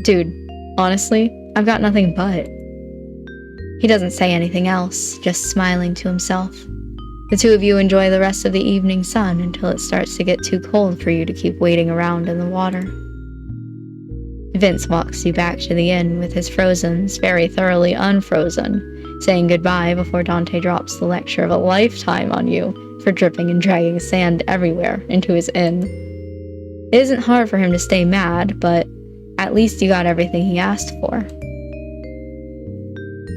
Dude, honestly, I've got nothing but. He doesn't say anything else, just smiling to himself. The two of you enjoy the rest of the evening sun until it starts to get too cold for you to keep waiting around in the water. Vince walks you back to the inn with his frozens very thoroughly unfrozen, saying goodbye before Dante drops the lecture of a lifetime on you for dripping and dragging sand everywhere into his inn. It isn't hard for him to stay mad, but at least you got everything he asked for.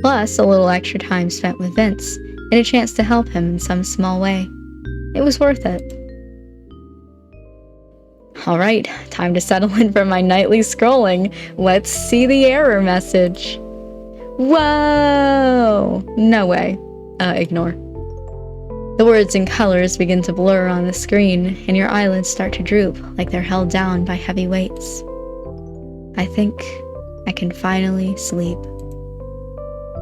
Plus, a little extra time spent with Vince, and a chance to help him in some small way. It was worth it. Alright, time to settle in for my nightly scrolling. Let's see the error message. Whoa! No way. Ignore. The words and colors begin to blur on the screen, and your eyelids start to droop like they're held down by heavy weights. I think I can finally sleep.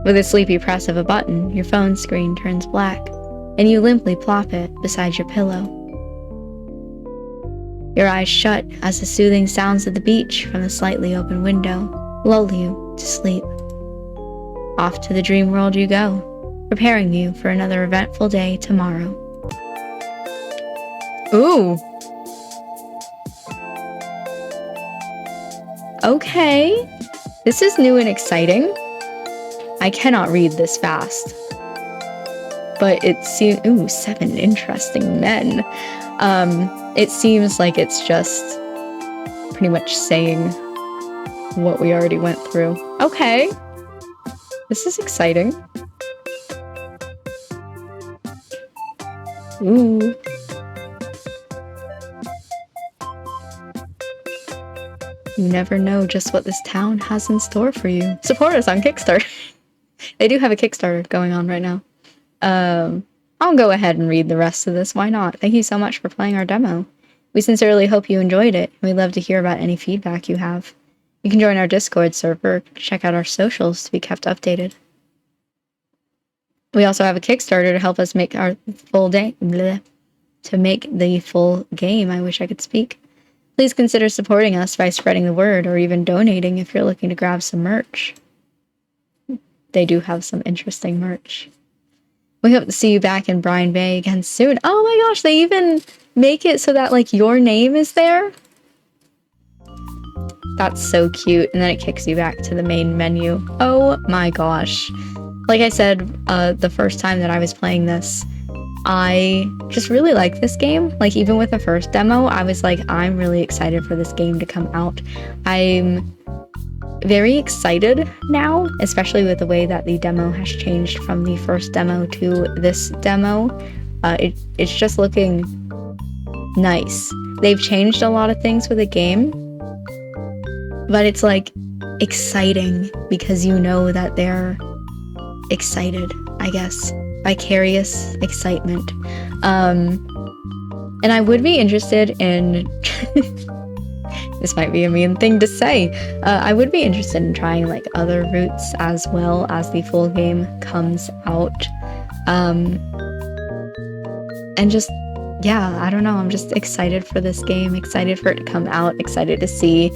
With a sleepy press of a button, your phone screen turns black, and you limply plop it beside your pillow. Your eyes shut as the soothing sounds of the beach from the slightly open window lull you to sleep. Off to the dream world you go, preparing you for another eventful day tomorrow. Ooh. Okay. This is new and exciting. I cannot read this fast. But it seems... Ooh, 7 interesting men. It seems like it's just pretty much saying what we already went through. Okay. This is exciting. Ooh. You never know just what this town has in store for you. Support us on Kickstarter. They do have a Kickstarter going on right now. I'll go ahead and read the rest of this. Why not? Thank you so much for playing our demo. We sincerely hope you enjoyed it, and we'd love to hear about any feedback you have. You can join our Discord server, check out our socials to be kept updated. We also have a Kickstarter to help us make our full day... Bleh, to make the full game. I wish I could speak. Please consider supporting us by spreading the word or even donating if you're looking to grab some merch. They do have some interesting merch. We hope to see you back in Brine Bay again soon. Oh my gosh, they even make it so that, like, your name is there? That's so cute. And then it kicks you back to the main menu. Oh my gosh. Like I said, the first time that I was playing this, I just really like this game. Like, even with the first demo, I was like, I'm really excited for this game to come out. I'm very excited now, especially with the way that the demo has changed from the first demo to this demo. It's just looking nice. They've changed a lot of things with the game, but it's like exciting because you know that they're excited, I guess. Vicarious excitement. And I would be interested in this might be a mean thing to say. I would be interested in trying like other routes as well as the full game comes out. And just, yeah, I don't know. I'm just excited for this game, excited for it to come out, excited to see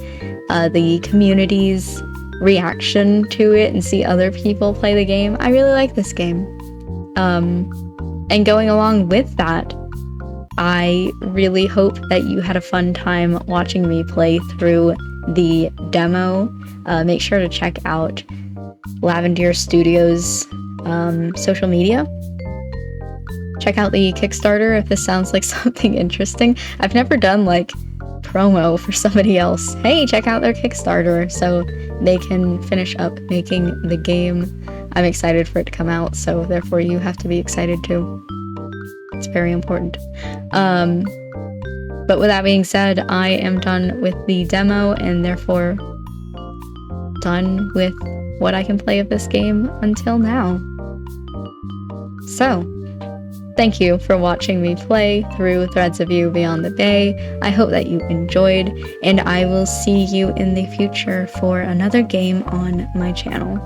the community's reaction to it and see other people play the game. I really like this game. And going along with that, I really hope that you had a fun time watching me play through the demo. Make sure to check out Lavender Studios' social media check out the Kickstarter if this sounds like something interesting. I've never done like promo for somebody else. Hey, check out their Kickstarter so they can finish up making the game. I'm excited for it to come out, so therefore you have to be excited too. It's very important. But with that being said, I am done with the demo and therefore done with what I can play of this game until now. So, thank you for watching me play through Threads of You Beyond the Bay. I hope that you enjoyed, and I will see you in the future for another game on my channel.